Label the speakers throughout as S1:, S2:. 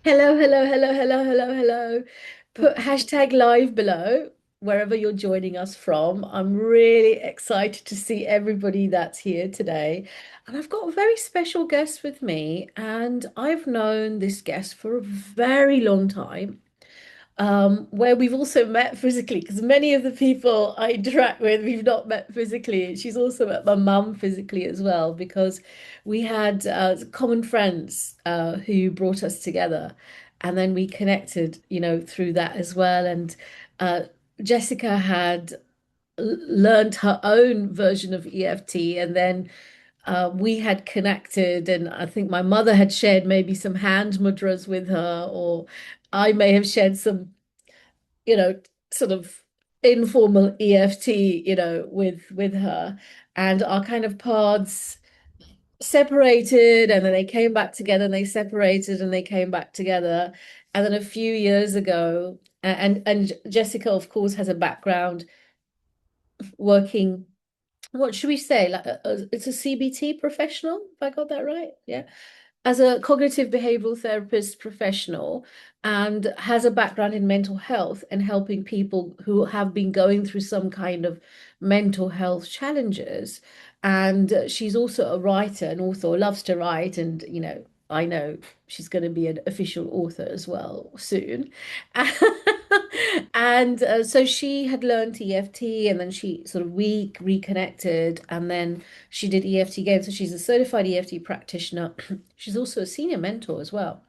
S1: Hello, hello, hello, hello, hello, hello. Put hashtag live below wherever you're joining us from. I'm really excited to see everybody that's here today. And I've got a very special guest with me, and I've known this guest for a very long time. Where we've also met physically, because many of the people I interact with, we've not met physically. She's also met my mum physically as well, because we had common friends who brought us together, and then we connected, through that as well. And uh, Jessica had learned her own version of EFT, and then we had connected, and I think my mother had shared maybe some hand mudras with her, or I may have shared some sort of informal EFT, with her, and our kind of paths separated, and then they came back together, and they separated, and they came back together, and then a few years ago, and Jessica, of course, has a background working. What should we say? Like it's a CBT professional, if I got that right. Yeah, as a cognitive behavioral therapist professional, and has a background in mental health and helping people who have been going through some kind of mental health challenges. And she's also a writer, an author, loves to write. And, I know she's going to be an official author as well soon. And so she had learned EFT, and then she sort of reconnected, and then she did EFT again. So she's a certified EFT practitioner. She's also a senior mentor as well,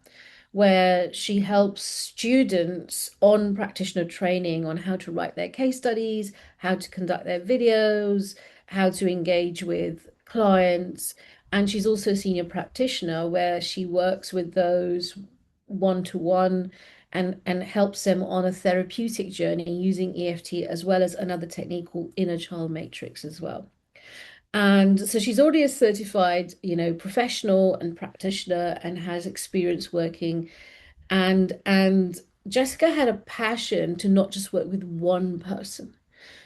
S1: where she helps students on practitioner training on how to write their case studies, how to conduct their videos, how to engage with clients. And she's also a senior practitioner where she works with those one to one and helps them on a therapeutic journey using EFT as well as another technique called inner child matrix as well. And so she's already a certified, professional and practitioner, and has experience working. And Jessica had a passion to not just work with one person,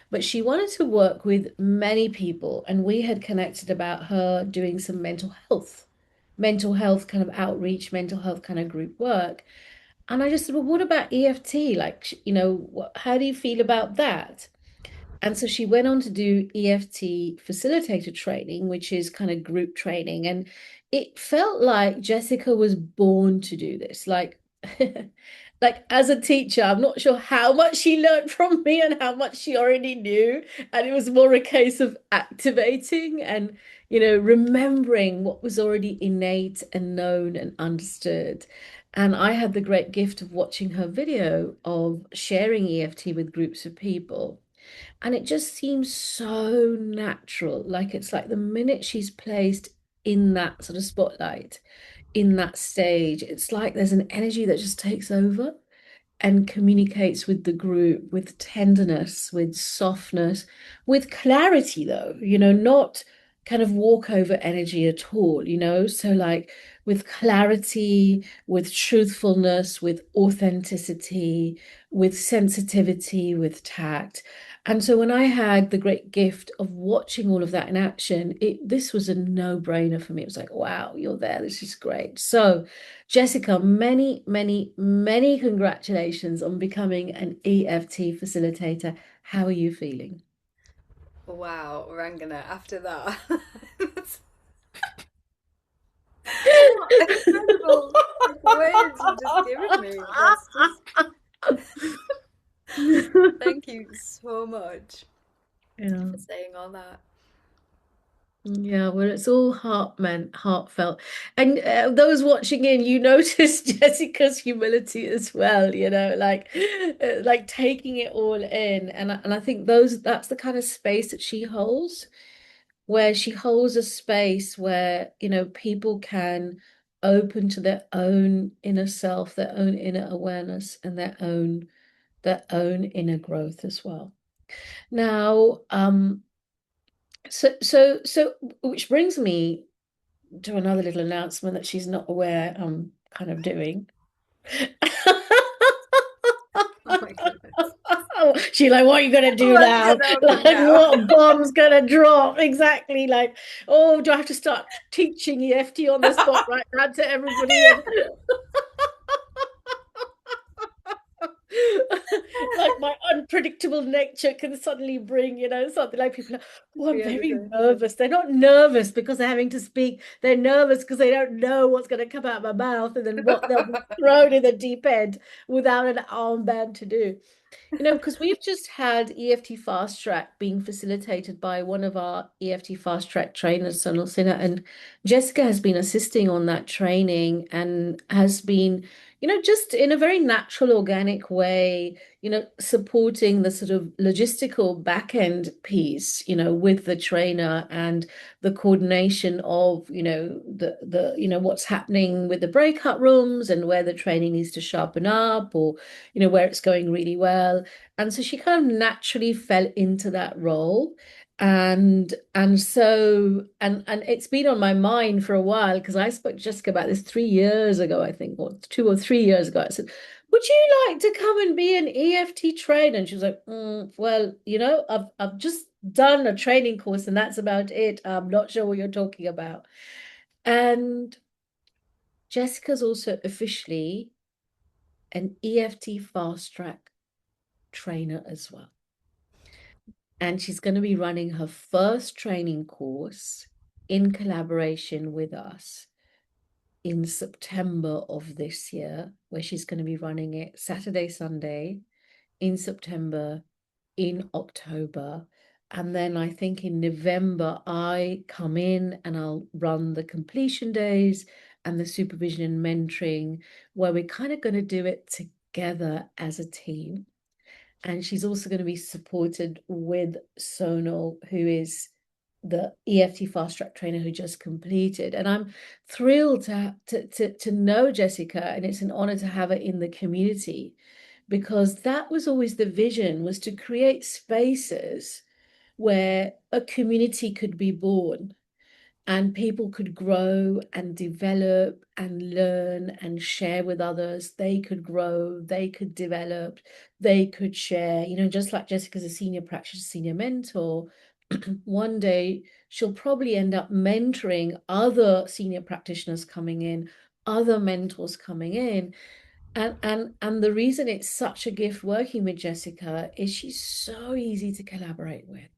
S1: but she wanted to work with many people. And we had connected about her doing some mental health kind of outreach, mental health kind of group work. And I just said, well, what about EFT? Like, how do you feel about that? And so she went on to do EFT facilitator training, which is kind of group training. And it felt like Jessica was born to do this. Like, like as a teacher, I'm not sure how much she learned from me and how much she already knew. And it was more a case of activating and, remembering what was already innate and known and understood. And I had the great gift of watching her video of sharing EFT with groups of people. And it just seems so natural. Like it's like the minute she's placed in that sort of spotlight, in that stage, it's like there's an energy that just takes over and communicates with the group with tenderness, with softness, with clarity, though, not kind of walkover energy at all, So, like, with clarity, with truthfulness, with authenticity, with sensitivity, with tact. And so when I had the great gift of watching all of that in action, this was a no-brainer for me. It was like, wow, you're there. This is great. So, Jessica, many, many, many congratulations on becoming an EFT facilitator. How are you feeling?
S2: Wow, Rangana, after that. What incredible words you've just given me. That's just thank you so much
S1: Yeah.
S2: for saying all that.
S1: Yeah, well, it's all heartfelt. And those watching in, you notice Jessica's humility as well, like taking it all in. And I think that's the kind of space that she holds, where she holds a space where, people can open to their own inner self, their own inner awareness, and their own inner growth as well. Now, so, which brings me to another little announcement that she's not aware I'm kind of doing.
S2: Oh my goodness.
S1: She like, what are you gonna do
S2: What's
S1: now?
S2: gonna happen
S1: Like,
S2: now?
S1: what bomb's gonna drop? Exactly. Like, oh, do I have to start teaching EFT on the spot right now to everybody? And unpredictable nature can suddenly bring, something like people are, oh, I'm very
S2: Realization.
S1: nervous. They're not nervous because they're having to speak. They're nervous because they don't know what's going to come out of my mouth and then what they'll be thrown in the deep end without an armband to do. Because we've just had EFT Fast Track being facilitated by one of our EFT Fast Track trainers, Sonal Sinha, and Jessica has been assisting on that training and has been, just in a very natural, organic way, supporting the sort of logistical back end piece, with the trainer and the coordination of, what's happening with the breakout rooms and where the training needs to sharpen up or, where it's going really well. And so she kind of naturally fell into that role. And it's been on my mind for a while because I spoke to Jessica about this 3 years ago, I think, or 2 or 3 years ago. I said, would you like to come and be an EFT trainer? And she was like, well, I've just done a training course and that's about it. I'm not sure what you're talking about. And Jessica's also officially an EFT fast track trainer as well. And she's going to be running her first training course in collaboration with us in September of this year, where she's going to be running it Saturday, Sunday in September, in October. And then I think in November, I come in and I'll run the completion days and the supervision and mentoring, where we're kind of going to do it together as a team. And she's also going to be supported with Sonal, who is the EFT fast track trainer who just completed. And I'm thrilled to know Jessica, and it's an honor to have her in the community because that was always the vision, was to create spaces where a community could be born and people could grow and develop and learn and share with others. They could grow, they could develop, they could share, just like Jessica's a senior practitioner, senior mentor. One day she'll probably end up mentoring other senior practitioners coming in, other mentors coming in. And the reason it's such a gift working with Jessica is she's so easy to collaborate with.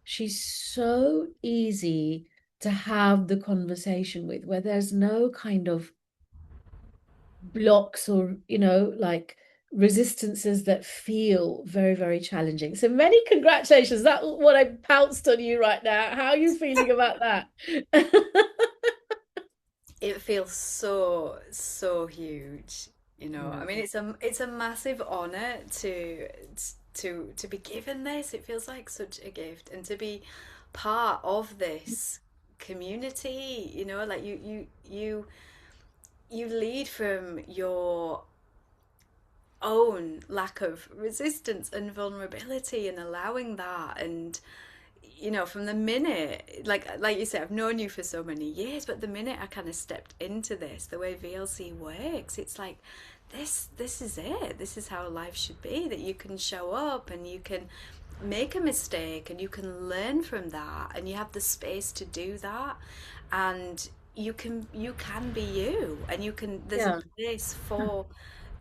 S1: She's so easy to have the conversation with, where there's no kind of blocks or, like resistances that feel very, very challenging. So many congratulations. That's what I pounced on you right now. How are you feeling about that?
S2: It feels so, so huge, you know. I mean,
S1: Mm.
S2: it's a massive honor to be given this. It feels like such a gift, and to be part of this community, you know, like you lead from your own lack of resistance and vulnerability and allowing that. And you know, from the minute, like you said, I've known you for so many years, but the minute I kind of stepped into this, the way VLC works, it's like this is it. This is how life should be, that you can show up and you can make a mistake and you can learn from that, and you have the space to do that. And you can be you, and you can, there's a
S1: Yeah.
S2: place for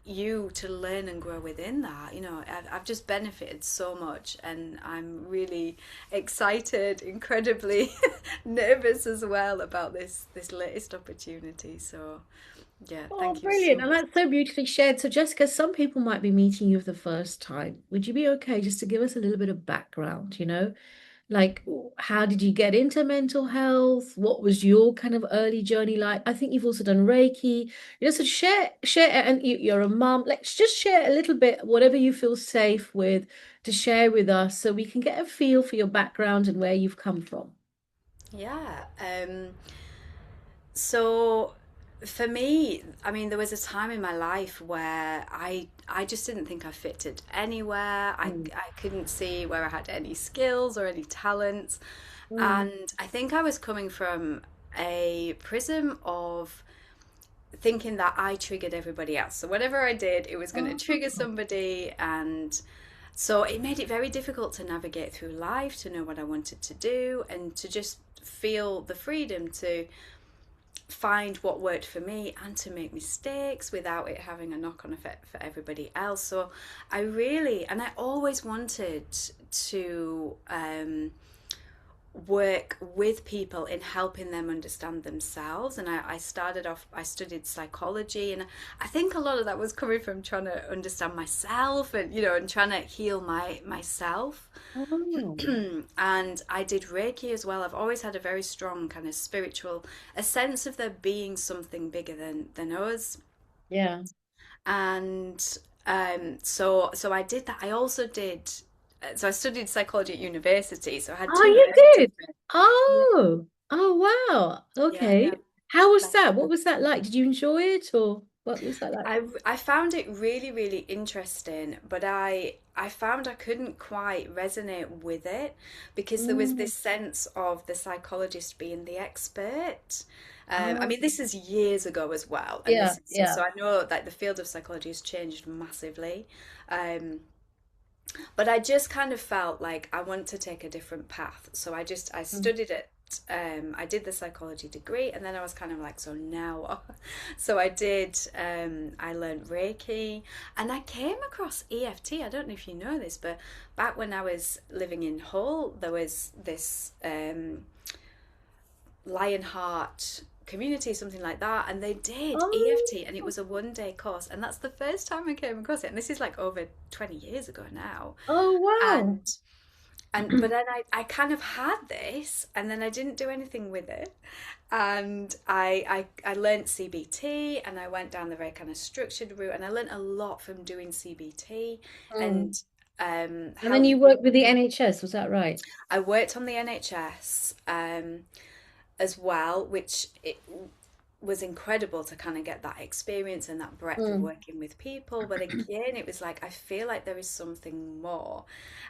S2: you to learn and grow within that. You know, I've just benefited so much, and I'm really excited, incredibly nervous as well about this latest opportunity. So yeah,
S1: Oh,
S2: thank you so
S1: brilliant. And
S2: much.
S1: that's so beautifully shared. So, Jessica, some people might be meeting you for the first time. Would you be okay just to give us a little bit of background, Like, how did you get into mental health? What was your kind of early journey like? I think you've also done Reiki. So share, and you're a mom. Let's just share a little bit, whatever you feel safe with, to share with us so we can get a feel for your background and where you've come from.
S2: Yeah. So for me, I mean, there was a time in my life where I just didn't think I fitted anywhere.
S1: Mm.
S2: I couldn't see where I had any skills or any talents.
S1: Mm.
S2: And I think I was coming from a prism of thinking that I triggered everybody else. So whatever I did, it was going to trigger
S1: Oh,
S2: somebody. And so it made it very difficult to navigate through life, to know what I wanted to do, and to just feel the freedom to find what worked for me and to make mistakes without it having a knock-on effect for everybody else. So I always wanted to work with people in helping them understand themselves. And I started off, I studied psychology, and I think a lot of that was coming from trying to understand myself, and and trying to heal myself.
S1: Oh,
S2: And I did Reiki as well. I've always had a very strong kind of spiritual, a sense of there being something bigger than us.
S1: yeah.
S2: And so I did that. I also did. So I studied psychology at university. So I had
S1: Oh,
S2: two
S1: you
S2: years
S1: did.
S2: different. Yeah,
S1: Oh, oh, wow.
S2: yeah, yeah.
S1: Okay. How was
S2: Like
S1: that? What was that like? Did you enjoy it or what was that like?
S2: I found it really really interesting, but I found I couldn't quite resonate with it because there was
S1: Mm,
S2: this sense of the psychologist being the expert. I
S1: oh,
S2: mean, this is years ago as well, and
S1: yeah,
S2: this is
S1: yeah.
S2: so I know that the field of psychology has changed massively. Um, but I just kind of felt like I want to take a different path. So I
S1: Mm,
S2: studied it. I did the psychology degree, and then I was kind of like, so now what? So I did. I learned Reiki, and I came across EFT. I don't know if you know this, but back when I was living in Hull, there was this Lionheart community, something like that, and they did
S1: oh,
S2: EFT, and it was a 1 day course, and that's the first time I came across it. And this is like over 20 years ago now.
S1: oh, wow.
S2: And but then I kind of had this and then I didn't do anything with it. And I learned CBT, and I went down the very kind of structured route, and I learned a lot from doing CBT
S1: Mm.
S2: and
S1: And then
S2: helping
S1: you worked with the NHS, was that right?
S2: I worked on the NHS as well, which it was incredible to kind of get that experience and that breadth of
S1: Mm.
S2: working with people. But again, it was like I feel like there is something more.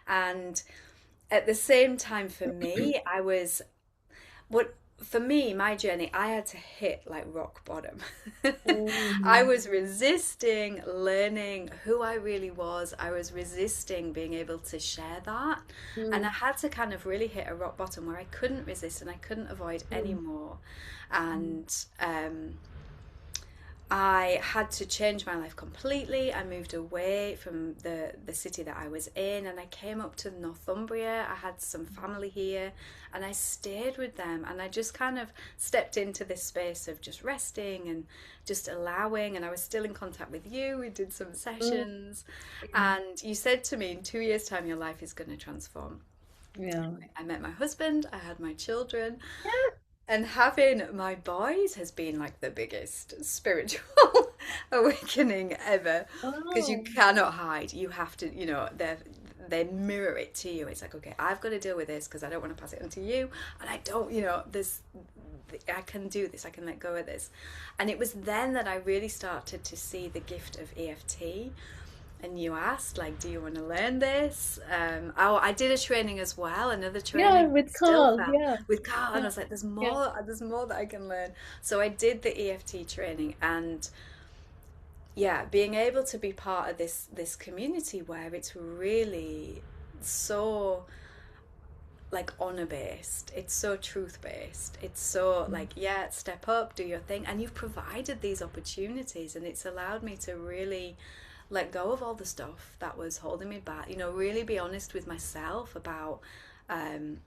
S2: And at the same time, for me, I was what for me, my journey, I had to hit like rock bottom. I
S1: Mm.
S2: was resisting learning who I really was. I was resisting being able to share that. And I
S1: Mm.
S2: had to kind of really hit a rock bottom where I couldn't resist and I couldn't avoid
S1: Mm.
S2: anymore.
S1: Mm.
S2: And I had to change my life completely. I moved away from the city that I was in, and I came up to Northumbria. I had some family here and I stayed with them, and I just kind of stepped into this space of just resting and just allowing. And I was still in contact with you. We did some
S1: Mm.
S2: sessions, and you said to me, in 2 years' time, your life is going to transform.
S1: Yeah.
S2: I met my husband, I had my children, and having my boys has been like the biggest spiritual awakening ever because you
S1: Oh.
S2: cannot hide. You have to, they mirror it to you. It's like, okay, I've got to deal with this because I don't want to pass it on to you, and I don't, this. I can do this. I can let go of this, and it was then that I really started to see the gift of EFT. And you asked, like, do you want to learn this? I did a training as well, another
S1: Yeah,
S2: training.
S1: with
S2: Still
S1: Carl.
S2: felt
S1: Yeah.
S2: with Carl, and
S1: Yeah.
S2: I was like,
S1: Yeah.
S2: there's more that I can learn. So I did the EFT training, and yeah, being able to be part of this community where it's really so like honor based, it's so truth based, it's so
S1: Mm.
S2: like, yeah, step up, do your thing, and you've provided these opportunities, and it's allowed me to really let go of all the stuff that was holding me back, really be honest with myself about um,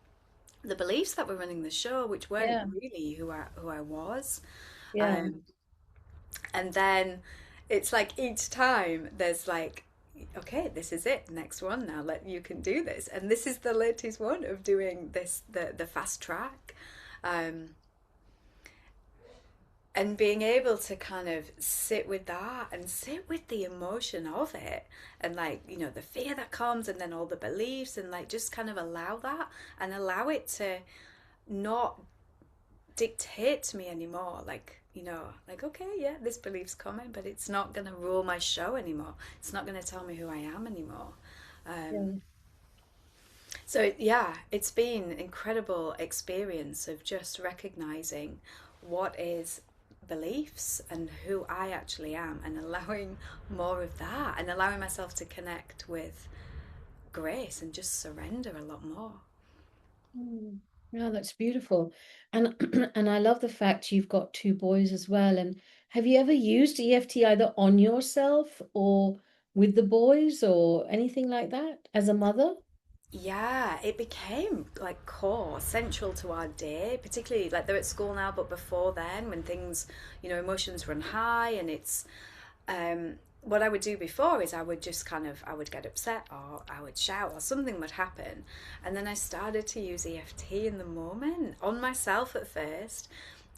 S2: the beliefs that were running the show, which weren't
S1: Yeah.
S2: really who I was.
S1: Yeah.
S2: um, and then it's like each time there's like, okay, this is it, next one, now let you can do this, and this is the latest one of doing this, the fast track. um, and being able to kind of sit with that and sit with the emotion of it, and like, the fear that comes, and then all the beliefs, and like just kind of allow that and allow it to not dictate to me anymore. Like, like, okay, yeah, this belief's coming, but it's not going to rule my show anymore. It's not going to tell me who I am anymore. Um,
S1: Yeah.
S2: so yeah, it's been an incredible experience of just recognizing what is beliefs and who I actually am, and allowing more of that, and allowing myself to connect with grace and just surrender a lot more.
S1: Mm. Yeah, that's beautiful. And and I love the fact you've got two boys as well. And have you ever used EFT either on yourself or with the boys or anything like that as a mother?
S2: Yeah, it became like core, central to our day, particularly like they're at school now, but before then, when things, emotions run high and it's, what I would do before is I would just I would get upset or I would shout or something would happen. And then I started to use EFT in the moment on myself at first.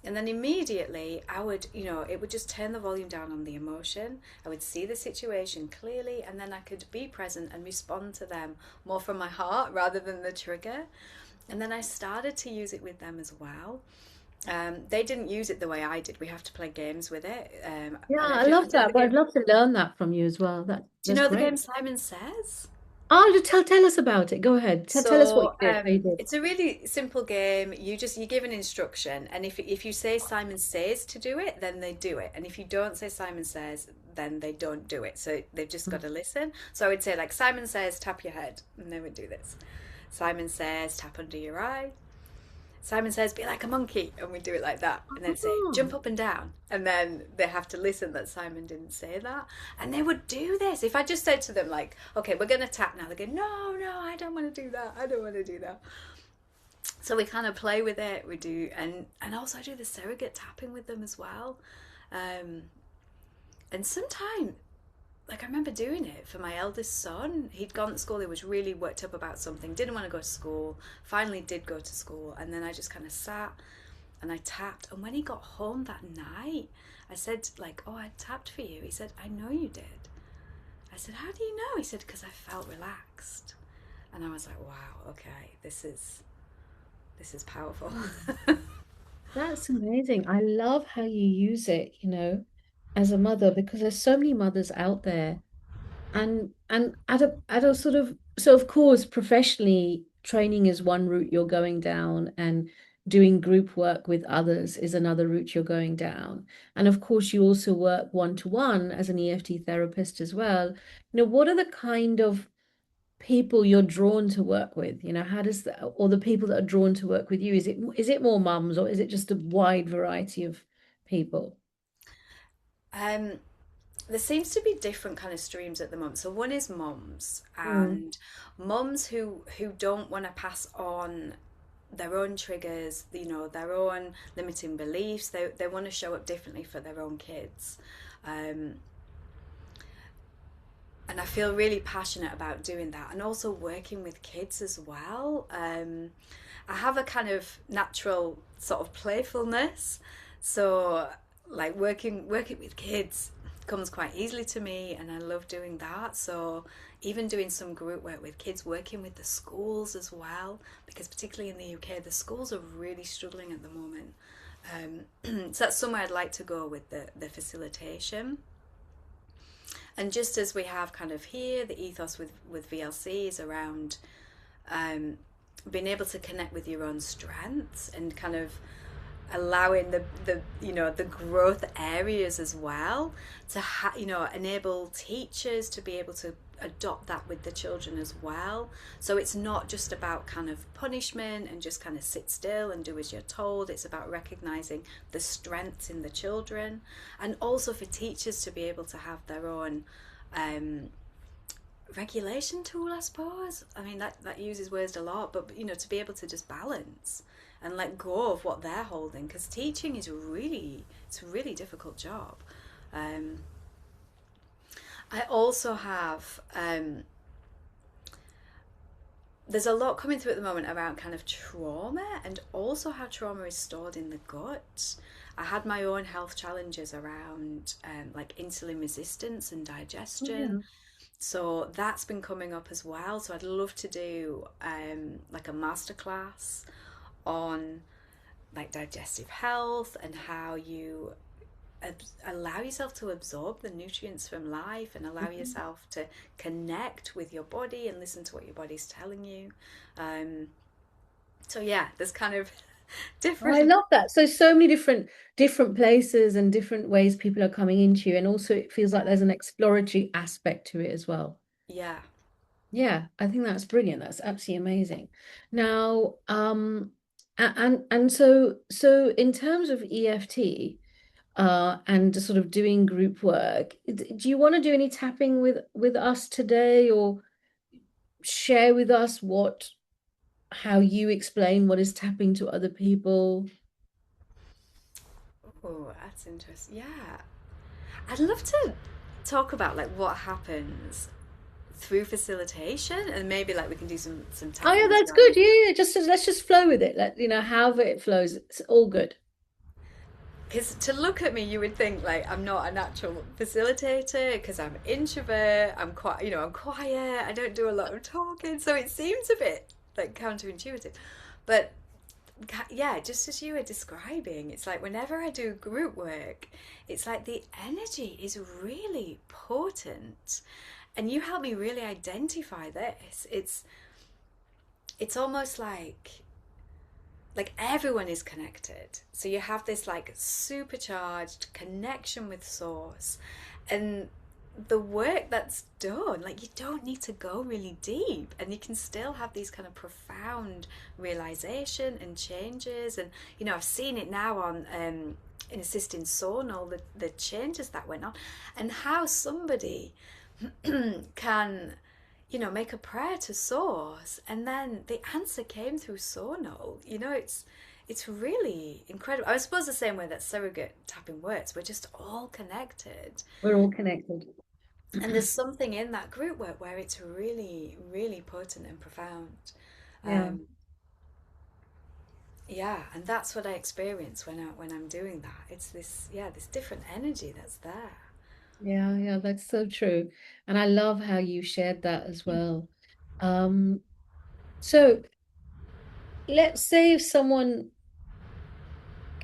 S2: And then immediately I would, it would just turn the volume down on the emotion. I would see the situation clearly and then I could be present and respond to them more from my heart rather than the trigger. And then I started to use it with them as well. They didn't use it the way I did. We have to play games with it.
S1: Yeah,
S2: I don't know
S1: I
S2: if you
S1: love
S2: know
S1: that.
S2: the
S1: But I'd
S2: game.
S1: love to learn that from you as well.
S2: Do you
S1: That's
S2: know the game
S1: great.
S2: Simon Says?
S1: Oh, tell us about it. Go ahead. Tell us what
S2: So
S1: you did. How you did.
S2: it's a really simple game. You give an instruction, and if you say Simon Says to do it, then they do it. And if you don't say Simon Says, then they don't do it. So they've just got to listen. So I would say like Simon Says, tap your head, and they would do this. Simon Says, tap under your eye. Simon Says, be like a monkey, and we do it like that, and then say
S1: Oh,
S2: jump up and down, and then they have to listen that Simon didn't say that, and they would do this. If I just said to them like, okay, we're gonna tap now, they go, no, no, I don't want to do that, I don't want to do that. So we kind of play with it. We do, and also I do the surrogate tapping with them as well, um, and sometimes like I remember doing it for my eldest son. He'd gone to school, he was really worked up about something, didn't want to go to school, finally did go to school, and then I just kind of sat and I tapped. And when he got home that night, I said, like, oh, I tapped for you. He said, I know you did. I said, how do you know? He said, because I felt relaxed. And I was like, wow, okay, this is powerful.
S1: that's amazing. I love how you use it, as a mother, because there's so many mothers out there. And at a sort of so of course professionally training is one route you're going down, and doing group work with others is another route you're going down. And of course you also work one-to-one as an EFT therapist as well. What are the kind of people you're drawn to work with? How does that, or the people that are drawn to work with you, is it more mums or is it just a wide variety of people?
S2: um, there seems to be different kind of streams at the moment. So one is mums
S1: Mm,
S2: and mums who don't want to pass on their own triggers, their own limiting beliefs. They want to show up differently for their own kids. Um, and I feel really passionate about doing that and also working with kids as well. I have a kind of natural sort of playfulness, so like working with kids comes quite easily to me, and I love doing that. So even doing some group work with kids, working with the schools as well, because particularly in the UK, the schools are really struggling at the moment. So that's somewhere I'd like to go with the facilitation. And just as we have kind of here, the ethos with VLC is around um, being able to connect with your own strengths and kind of allowing the growth areas as well to enable teachers to be able to adopt that with the children as well. So it's not just about kind of punishment and just kind of sit still and do as you're told. It's about recognizing the strengths in the children, and also for teachers to be able to have their own um, regulation tool, I suppose. I mean, that uses words a lot, but to be able to just balance and let go of what they're holding, because teaching is it's a really difficult job. um, I also have there's a lot coming through at the moment around kind of trauma and also how trauma is stored in the gut. I had my own health challenges around like insulin resistance and digestion.
S1: yeah.
S2: So that's been coming up as well. So I'd love to do like a masterclass on like digestive health and how you allow yourself to absorb the nutrients from life and allow
S1: Mhm.
S2: yourself to connect with your body and listen to what your body's telling you. Um, so yeah, there's kind of
S1: Oh, I
S2: different.
S1: love that. So many different places and different ways people are coming into you, and also it feels like there's an exploratory aspect to it as well.
S2: Yeah.
S1: Yeah, I think that's brilliant. That's absolutely amazing. Now, And so in terms of EFT, and sort of doing group work, do you want to do any tapping with us today, or share with us what how you explain what is tapping to other people?
S2: Oh, that's interesting. Yeah. I'd love to talk about like what happens through facilitation, and maybe like we can do some
S1: Oh yeah,
S2: tapping as
S1: that's
S2: well.
S1: good. Yeah, yeah. Just let's just flow with it. Let however it flows. It's all good.
S2: Because to look at me, you would think like I'm not a natural facilitator because I'm introvert. I'm quite, I'm quiet. I don't do a lot of talking, so it seems a bit like counterintuitive. But yeah, just as you were describing, it's like whenever I do group work, it's like the energy is really potent, and you help me really identify this. It's almost like everyone is connected. So you have this like supercharged connection with source, and the work that's done, like you don't need to go really deep, and you can still have these kind of profound realization and changes. And I've seen it now on in assisting Sonal, the changes that went on, and how somebody can make a prayer to source, and then the answer came through Sonal. It's really incredible. I suppose the same way that surrogate tapping works. We're just all connected.
S1: We're all connected.
S2: And there's something in that group work where it's really, really potent and profound.
S1: Yeah,
S2: Um, yeah, and that's what I experience when I'm doing that. It's this different energy that's there.
S1: yeah, yeah. That's so true, and I love how you shared that as well. Um, so let's say if someone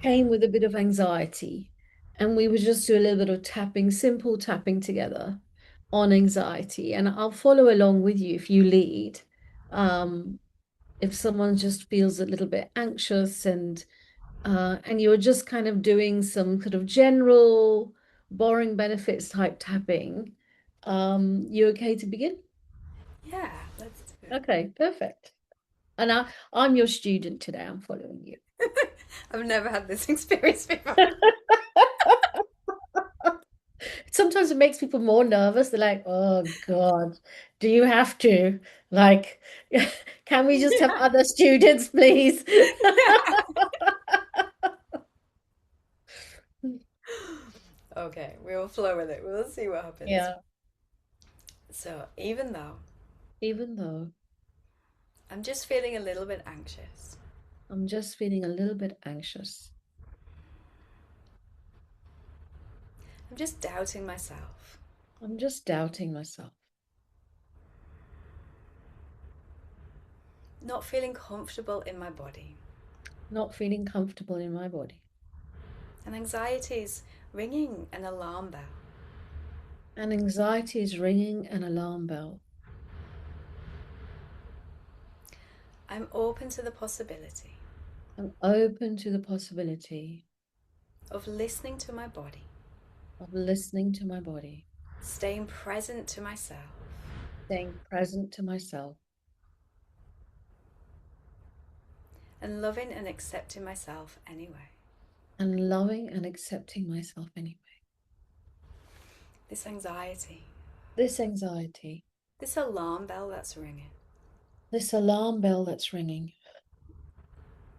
S1: came with a bit of anxiety, and we would just do a little bit of tapping, simple tapping together on anxiety, and I'll follow along with you if you lead. Um, if someone just feels a little bit anxious, and you're just kind of doing some kind of general boring benefits type tapping, you okay to begin?
S2: Yeah, let's do it.
S1: Okay, perfect. And I'm your student today. I'm following you.
S2: I've never had this experience before.
S1: Sometimes it makes people more nervous. They're like, oh God, do you have to? Like, can we just have
S2: Yeah.
S1: other students, please?
S2: Yeah. Okay, we will flow with it. We'll see what happens.
S1: Yeah,
S2: So, even though
S1: even though
S2: I'm just feeling a little bit anxious,
S1: I'm just feeling a little bit anxious,
S2: I'm just doubting myself,
S1: I'm just doubting myself,
S2: not feeling comfortable in my body,
S1: not feeling comfortable in my body,
S2: and anxiety's ringing an alarm bell.
S1: and anxiety is ringing an alarm bell.
S2: I'm open to the possibility
S1: I'm open to the possibility
S2: of listening to my body,
S1: of listening to my body,
S2: staying present to myself,
S1: staying present to myself,
S2: and loving and accepting myself anyway.
S1: and loving and accepting myself anyway.
S2: This anxiety,
S1: This anxiety,
S2: this alarm bell that's ringing,
S1: this alarm bell that's ringing,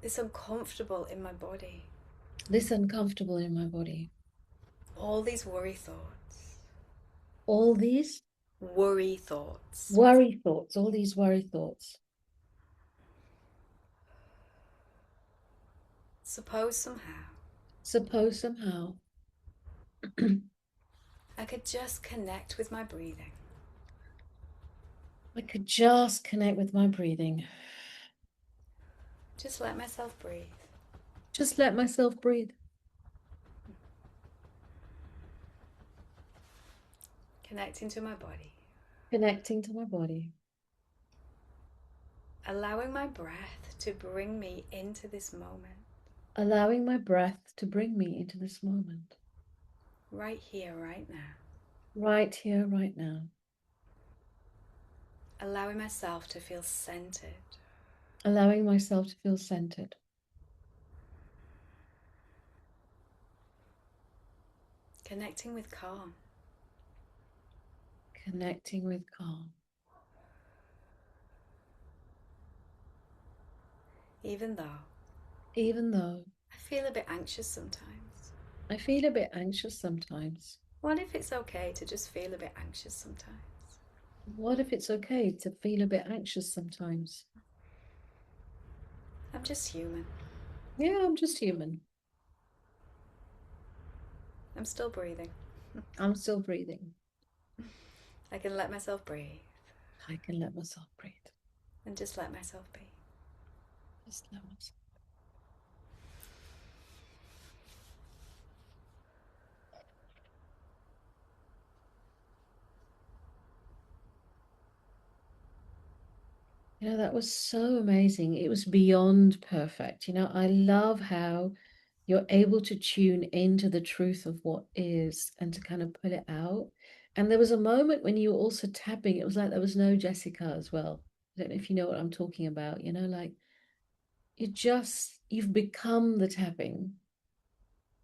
S2: this uncomfortable in my body,
S1: this uncomfortable in my body,
S2: all these worry thoughts,
S1: all these
S2: worry thoughts.
S1: worry thoughts, all these worry thoughts.
S2: Suppose somehow
S1: Suppose somehow
S2: I could just connect with my breathing,
S1: I could just connect with my breathing.
S2: just let myself breathe,
S1: Just let myself breathe,
S2: connecting to my body,
S1: connecting to my body,
S2: allowing my breath to bring me into this moment,
S1: allowing my breath to bring me into this moment,
S2: right here, right now,
S1: right here, right now,
S2: allowing myself to feel centered,
S1: allowing myself to feel centered,
S2: Connecting with calm,
S1: Connecting with calm.
S2: even though
S1: Even though
S2: I feel a bit anxious sometimes.
S1: I feel a bit anxious sometimes.
S2: What if it's okay to just feel a bit anxious sometimes?
S1: What if it's okay to feel a bit anxious sometimes?
S2: I'm just human.
S1: Yeah, I'm just human.
S2: I'm still breathing.
S1: I'm still breathing.
S2: I can let myself breathe
S1: I can let myself breathe.
S2: and just let myself be.
S1: Just let myself. That was so amazing. It was beyond perfect. I love how you're able to tune into the truth of what is and to kind of pull it out. And there was a moment when you were also tapping, it was like there was no Jessica as well. I don't know if you know what I'm talking about, like you've become the tapping.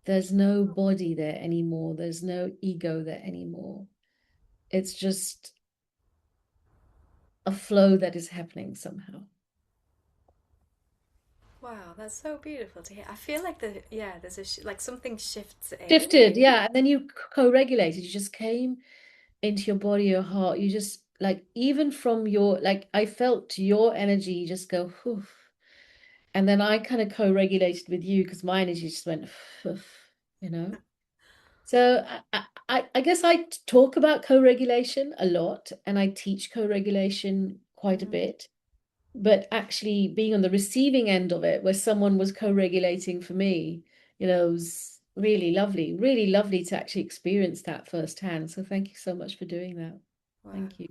S1: There's no body there anymore. There's no ego there anymore. It's just a flow that is happening somehow.
S2: Wow, that's so beautiful to hear. I feel like there's like something shifts in
S1: Shifted,
S2: me.
S1: yeah. And then you co-regulated. You just came into your body, your heart. You just like, even from your, like, I felt your energy just go, whew. And then I kind of co-regulated with you because my energy just went, whew, you know. So I guess I talk about co-regulation a lot and I teach co-regulation quite a
S2: Mm,
S1: bit. But actually being on the receiving end of it, where someone was co-regulating for me, was really lovely to actually experience that firsthand. So thank you so much for doing that.
S2: wow,
S1: Thank you.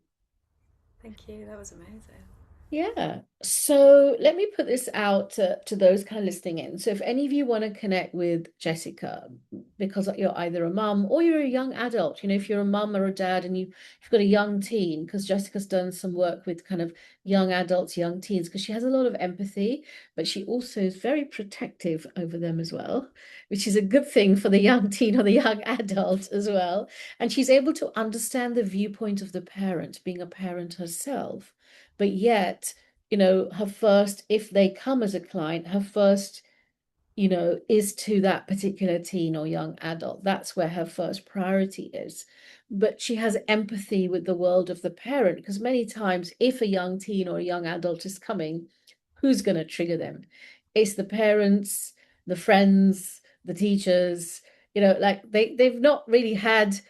S2: thank you. That was amazing.
S1: Yeah. So let me put this out to those kind of listening in. So if any of you want to connect with Jessica, because you're either a mum or you're a young adult, if you're a mum or a dad and you've got a young teen, because Jessica's done some work with kind of young adults, young teens, because she has a lot of empathy, but she also is very protective over them as well, which is a good thing for the young teen or the young adult as well. And she's able to understand the viewpoint of the parent, being a parent herself, but yet, her first, if they come as a client, her first, is to that particular teen or young adult. That's where her first priority is. But she has empathy with the world of the parent, because many times, if a young teen or a young adult is coming, who's going to trigger them? It's the parents, the friends, the teachers, like they've not really had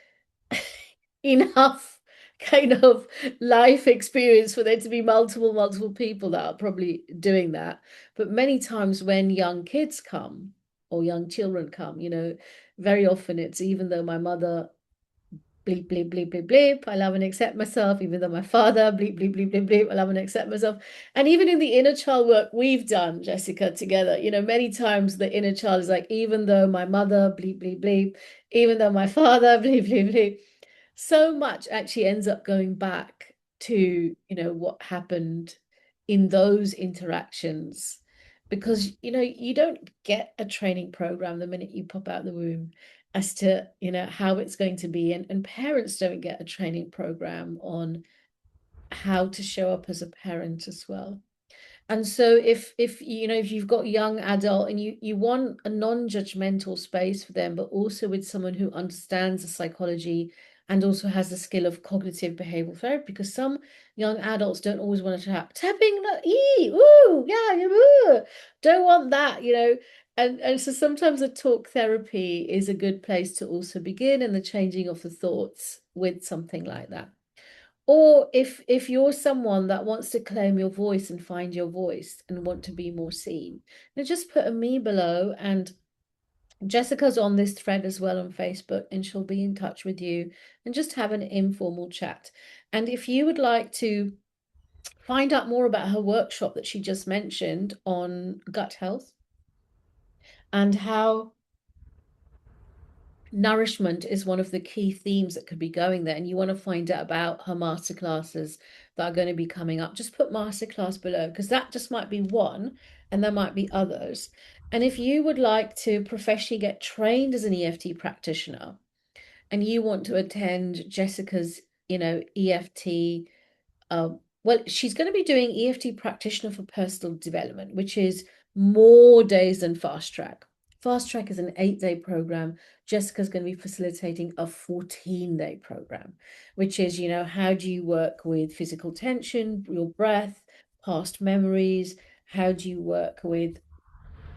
S1: enough kind of life experience for there to be multiple people that are probably doing that. But many times when young kids come or young children come, very often it's, even though my mother bleep bleep bleep bleep bleep, I love and accept myself, even though my father bleep bleep bleep bleep bleep, I love and accept myself. And even in the inner child work we've done, Jessica, together, many times the inner child is like, even though my mother bleep bleep bleep, even though my father bleep bleep bleep, so much actually ends up going back to, what happened in those interactions, because you don't get a training program the minute you pop out the womb as to, how it's going to be, and parents don't get a training program on how to show up as a parent as well. And so if you've got young adult and you want a non-judgmental space for them, but also with someone who understands the psychology and also has the skill of cognitive behavioral therapy, because some young adults don't always want to tapping, ooh, yeah, yeah, ooh, don't want that, and so sometimes a talk therapy is a good place to also begin, and the changing of the thoughts with something like that. Or if you're someone that wants to claim your voice and find your voice and want to be more seen, then just put a me below, and Jessica's on this thread as well on Facebook, and she'll be in touch with you and just have an informal chat. And if you would like to find out more about her workshop that she just mentioned on gut health and how nourishment is one of the key themes that could be going there, and you want to find out about her masterclasses that are going to be coming up, just put masterclass below, because that just might be one and there might be others. And if you would like to professionally get trained as an EFT practitioner, and you want to attend Jessica's, EFT. Well, she's going to be doing EFT practitioner for personal development, which is more days than fast track. Fast track is an 8-day program. Jessica's going to be facilitating a 14-day program, which is, how do you work with physical tension, your breath, past memories? How do you work with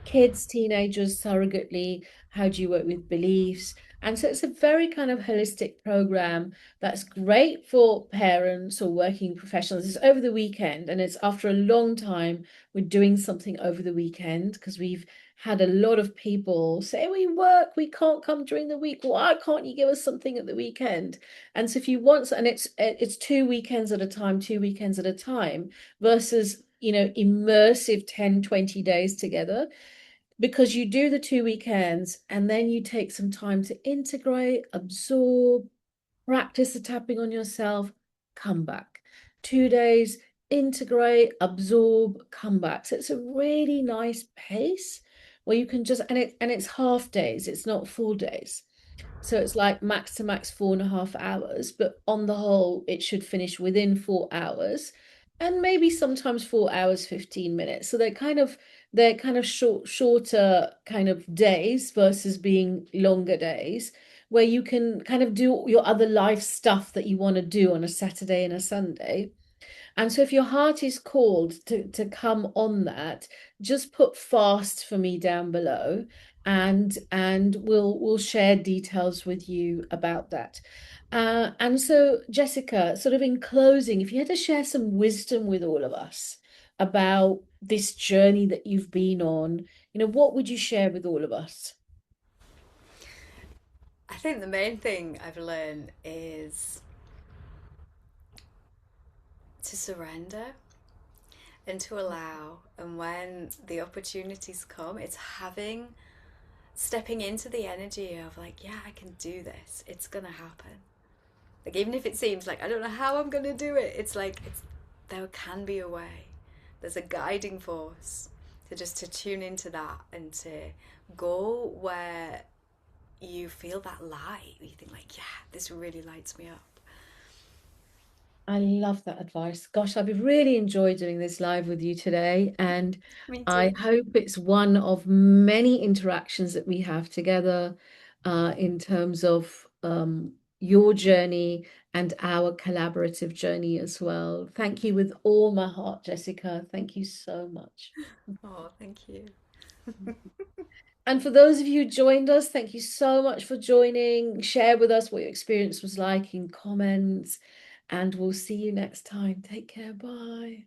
S1: kids, teenagers, surrogately? How do you work with beliefs? And so it's a very kind of holistic program that's great for parents or working professionals. It's over the weekend, and it's after a long time we're doing something over the weekend because we've had a lot of people say, we work, we can't come during the week. Why can't you give us something at the weekend? And so if you want, and it's 2 weekends at a time, 2 weekends at a time versus, immersive 10, 20 days together, because you do the 2 weekends and then you take some time to integrate, absorb, practice the tapping on yourself, come back. 2 days, integrate, absorb, come back. So it's a really nice pace where you can just, and it's half days, it's not full days. So it's like max to max 4.5 hours, but on the whole, it should finish within 4 hours, and maybe sometimes 4 hours, 15 minutes. So they're kind of shorter kind of days versus being longer days, where you can kind of do your other life stuff that you want to do on a Saturday and a Sunday. And so if your heart is called to come on that, just put fast for me down below, and we'll share details with you about that. And so Jessica, sort of in closing, if you had to share some wisdom with all of us about this journey that you've been on, what would you share with all of us?
S2: I think the main thing I've learned is to surrender and to allow. And when the opportunities come, it's stepping into the energy of like, yeah, I can do this. It's going to happen. Like, even if it seems like I don't know how I'm going to do it, it's like, there can be a way. There's a guiding force to tune into that and to go where you feel that light. You think like, yeah, this really lights me up.
S1: I love that advice. Gosh, I've really enjoyed doing this live with you today, and
S2: Me
S1: I
S2: too.
S1: hope it's one of many interactions that we have together in terms of your journey and our collaborative journey as well. Thank you with all my heart, Jessica. Thank you so much.
S2: Oh, thank you.
S1: And for those of you who joined us, thank you so much for joining. Share with us what your experience was like in comments, and we'll see you next time. Take care. Bye.